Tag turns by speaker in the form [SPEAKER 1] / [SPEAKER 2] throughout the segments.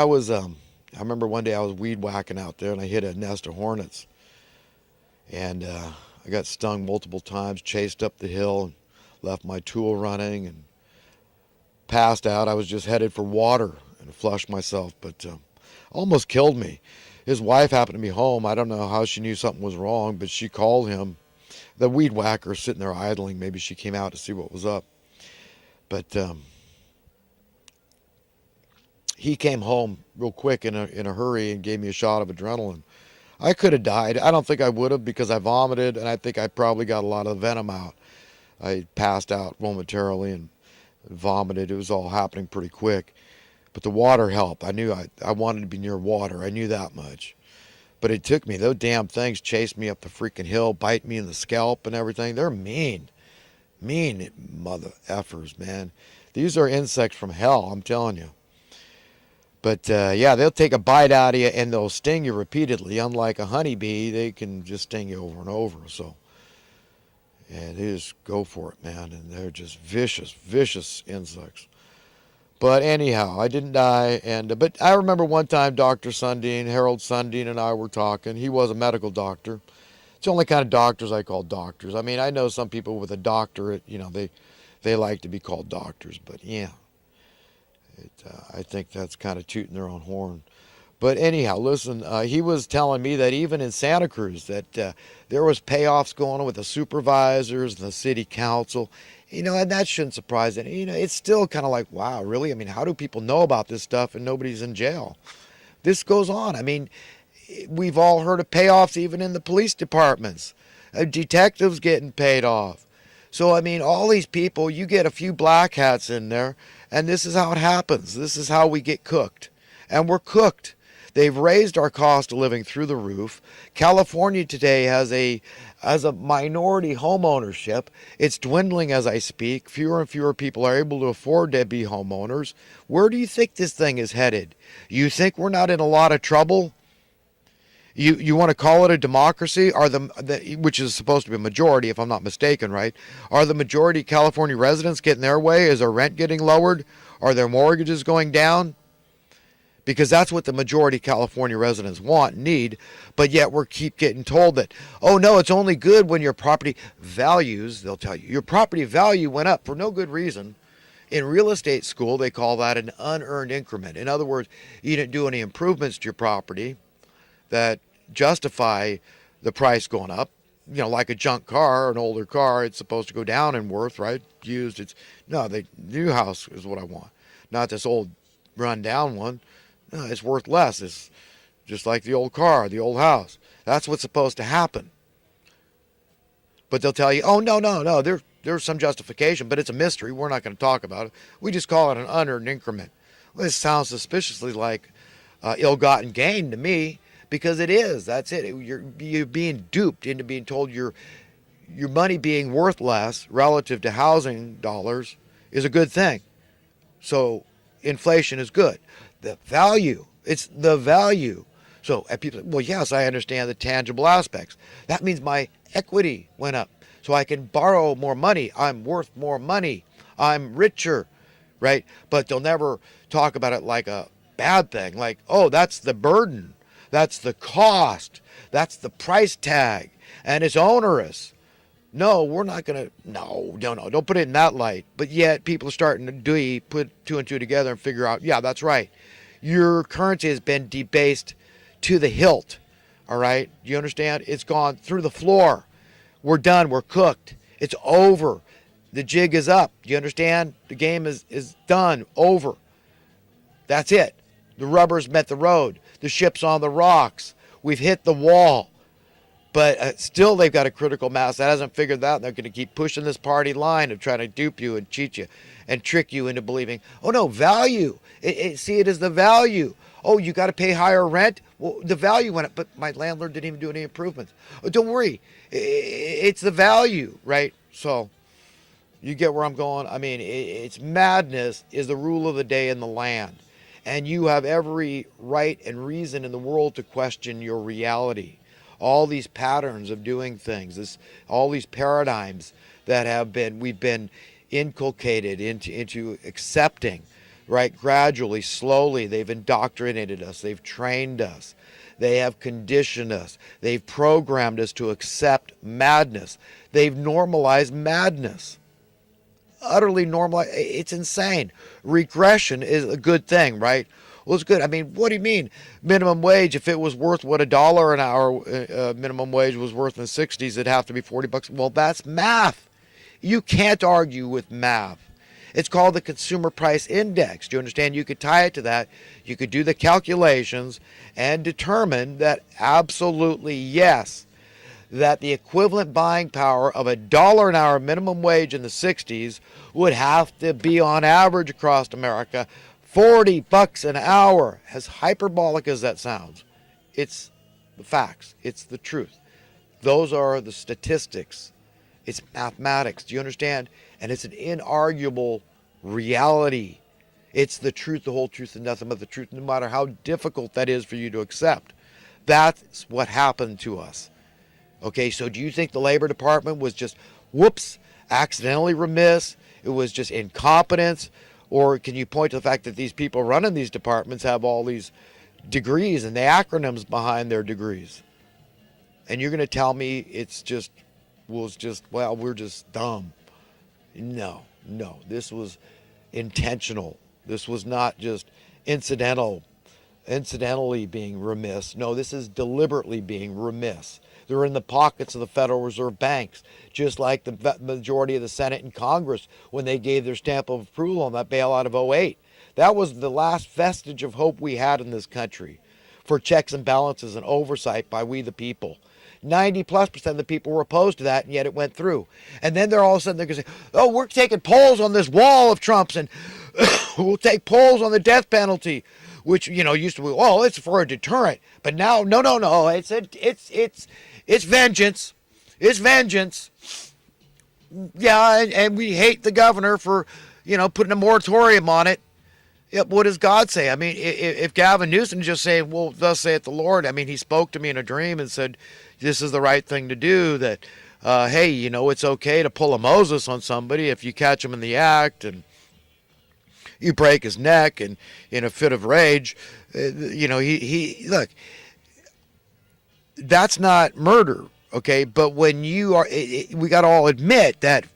[SPEAKER 1] I remember one day I was weed whacking out there and I hit a nest of hornets. And I got stung multiple times, chased up the hill, and left my tool running and passed out. I was just headed for water and flushed myself, but almost killed me. His wife happened to be home. I don't know how she knew something was wrong, but she called him. The weed whacker sitting there idling. Maybe she came out to see what was up. But he came home real quick in a hurry and gave me a shot of adrenaline. I could have died. I don't think I would have because I vomited and I think I probably got a lot of venom out. I passed out momentarily and vomited. It was all happening pretty quick. But the water helped. I knew I wanted to be near water. I knew that much. But it took me. Those damn things chased me up the freaking hill, bite me in the scalp and everything. They're mean. Mean mother effers, man. These are insects from hell, I'm telling you. But yeah, they'll take a bite out of you and they'll sting you repeatedly. Unlike a honeybee, they can just sting you over and over. So, yeah, they just go for it, man. And they're just vicious, vicious insects. But anyhow, I didn't die. But I remember one time Dr. Sundin, Harold Sundin, and I were talking. He was a medical doctor. It's the only kind of doctors I call doctors. I mean, I know some people with a doctorate, they like to be called doctors. But yeah, I think that's kind of tooting their own horn. But anyhow, listen, he was telling me that even in Santa Cruz that there was payoffs going on with the supervisors and the city council. And that shouldn't surprise any. It's still kind of like, wow, really? I mean, how do people know about this stuff and nobody's in jail? This goes on. I mean, we've all heard of payoffs even in the police departments. Detectives getting paid off. So, I mean, all these people, you get a few black hats in there, and this is how it happens. This is how we get cooked. And we're cooked. They've raised our cost of living through the roof. California today has a minority home ownership. It's dwindling as I speak. Fewer and fewer people are able to afford to be homeowners. Where do you think this thing is headed? You think we're not in a lot of trouble? You want to call it a democracy? Which is supposed to be a majority, if I'm not mistaken, right? Are the majority California residents getting their way? Is their rent getting lowered? Are their mortgages going down? Because that's what the majority California residents want and need, but yet we keep getting told that, oh no, it's only good when your property values, they'll tell you, your property value went up for no good reason. In real estate school, they call that an unearned increment. In other words, you didn't do any improvements to your property that justify the price going up. Like a junk car, an older car, it's supposed to go down in worth, right? Used, the new house is what I want, not this old run down one. No, it's worth less. It's just like the old car, the old house. That's what's supposed to happen. But they'll tell you, oh, no, there's some justification, but it's a mystery. We're not going to talk about it. We just call it an unearned increment. Well, this sounds suspiciously like ill-gotten gain to me, because it is. That's it. You're being duped into being told your money being worth less relative to housing dollars is a good thing. So inflation is good. The value, it's the value. So people say, well, yes, I understand the tangible aspects. That means my equity went up. So I can borrow more money. I'm worth more money. I'm richer, right? But they'll never talk about it like a bad thing. Like, oh, that's the burden. That's the cost. That's the price tag. And it's onerous. No, we're not going to, no, don't put it in that light. But yet people are starting to put two and two together and figure out, yeah, that's right. Your currency has been debased to the hilt, all right? Do you understand? It's gone through the floor. We're done. We're cooked. It's over. The jig is up. Do you understand? The game is done, over. That's it. The rubber's met the road. The ship's on the rocks. We've hit the wall. But still, they've got a critical mass that hasn't figured that out. They're going to keep pushing this party line of trying to dupe you and cheat you and trick you into believing, oh, no, value. See it as the value. Oh, you got to pay higher rent? Well, the value went up, but my landlord didn't even do any improvements. Oh, don't worry. It's the value, right? So you get where I'm going? I mean, it's madness is the rule of the day in the land. And you have every right and reason in the world to question your reality. All these patterns of doing things, all these paradigms that we've been inculcated into accepting right? Gradually, slowly, they've indoctrinated us. They've trained us. They have conditioned us. They've programmed us to accept madness. They've normalized madness. Utterly normalized. It's insane. Regression is a good thing, right? Well, it's good. I mean, what do you mean minimum wage? If it was worth what $1 an hour minimum wage was worth in the 60s, it'd have to be $40. Well, that's math. You can't argue with math. It's called the Consumer Price Index. Do you understand? You could tie it to that. You could do the calculations and determine that absolutely yes, that the equivalent buying power of $1 an hour minimum wage in the 60s would have to be on average across America $40 an hour. As hyperbolic as that sounds, it's the facts. It's the truth. Those are the statistics. It's mathematics. Do you understand? And it's an inarguable reality. It's the truth, the whole truth, and nothing but the truth, no matter how difficult that is for you to accept. That's what happened to us. Okay, so do you think the Labor Department was just, whoops, accidentally remiss? It was just incompetence? Or can you point to the fact that these people running these departments have all these degrees and the acronyms behind their degrees? And you're going to tell me it's just, well, we're just dumb. No. This was intentional. This was not just incidentally being remiss. No, this is deliberately being remiss. They're in the pockets of the Federal Reserve banks, just like the majority of the Senate and Congress when they gave their stamp of approval on that bailout of '08. That was the last vestige of hope we had in this country for checks and balances and oversight by we the people. 90+% of the people were opposed to that, and yet it went through. And then they're all of a sudden they're going to say, oh, we're taking polls on this wall of Trump's, and we'll take polls on the death penalty, which, used to be, oh, it's for a deterrent. But now, no. It's vengeance. It's vengeance. Yeah, and we hate the governor for, putting a moratorium on it. Yep, what does God say? I mean, if Gavin Newsom just saying, well, thus saith the Lord, I mean, he spoke to me in a dream and said, this is the right thing to do, that, hey, it's okay to pull a Moses on somebody if you catch him in the act and you break his neck and in a fit of rage. He look, that's not murder, okay? But when you are, we got to all admit that,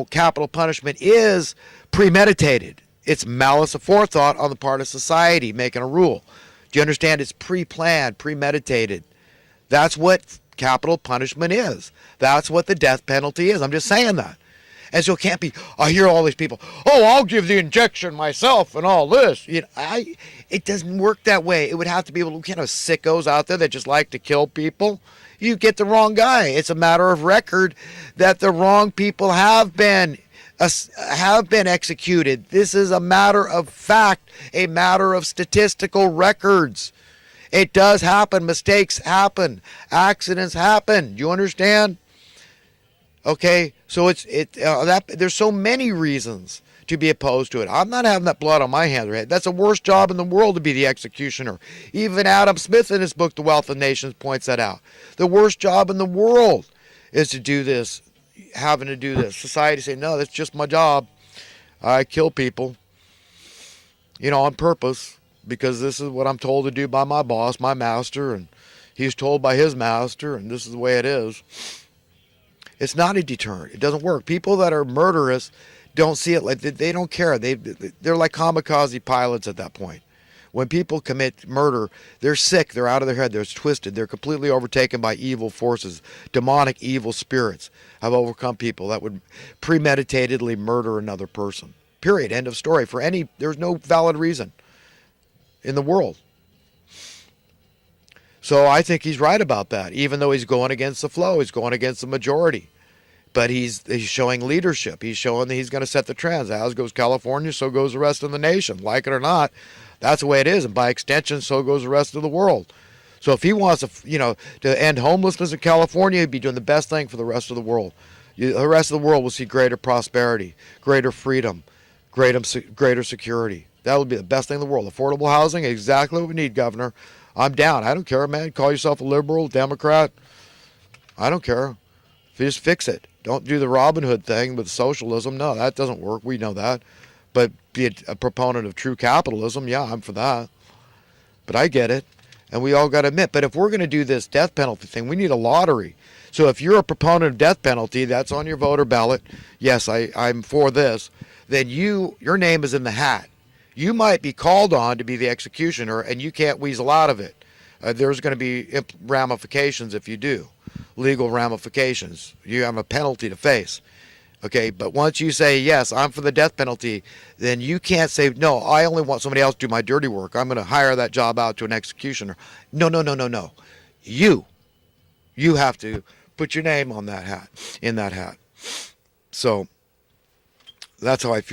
[SPEAKER 1] capital punishment is premeditated. It's malice aforethought on the part of society making a rule. Do you understand? It's pre-planned, premeditated. That's what capital punishment is. That's what the death penalty is. I'm just saying that. And so it can't be, I hear all these people, oh, I'll give the injection myself and all this. It doesn't work that way. It would have to be sickos out there that just like to kill people. You get the wrong guy. It's a matter of record that the wrong people have been executed. This is a matter of fact, a matter of statistical records. It does happen. Mistakes happen. Accidents happen. Do you understand? Okay, so there's so many reasons to be opposed to it. I'm not having that blood on my hands. Right? That's the worst job in the world to be the executioner. Even Adam Smith in his book, The Wealth of Nations, points that out. The worst job in the world is to do this, having to do this. Society say, no, that's just my job. I kill people, on purpose, because this is what I'm told to do by my boss, my master, and he's told by his master, and this is the way it is. It's not a deterrent. It doesn't work. People that are murderous don't see it like they don't care. They're like kamikaze pilots at that point. When people commit murder, they're sick, they're out of their head, they're twisted, they're completely overtaken by evil forces. Demonic evil spirits have overcome people that would premeditatedly murder another person. Period. End of story. There's no valid reason in the world. So I think he's right about that, even though he's going against the flow, he's going against the majority. But he's showing leadership. He's showing that he's going to set the trends. As goes California, so goes the rest of the nation. Like it or not, that's the way it is. And by extension, so goes the rest of the world. So if he wants to end homelessness in California, he'd be doing the best thing for the rest of the world. The rest of the world will see greater prosperity, greater freedom, greater security. That would be the best thing in the world. Affordable housing, exactly what we need, Governor. I'm down. I don't care, man. Call yourself a liberal, Democrat. I don't care. Just fix it. Don't do the Robin Hood thing with socialism. No, that doesn't work. We know that. But be a proponent of true capitalism, yeah, I'm for that. But I get it. And we all got to admit, but if we're going to do this death penalty thing, we need a lottery. So if you're a proponent of death penalty, that's on your voter ballot. Yes, I'm for this. Then your name is in the hat. You might be called on to be the executioner, and you can't weasel out of it. There's going to be ramifications if you do, legal ramifications. You have a penalty to face. Okay, but once you say, yes, I'm for the death penalty, then you can't say, no, I only want somebody else to do my dirty work. I'm going to hire that job out to an executioner. No, no, no, no, no. You have to put your name on that hat, in that hat. So that's how I feel.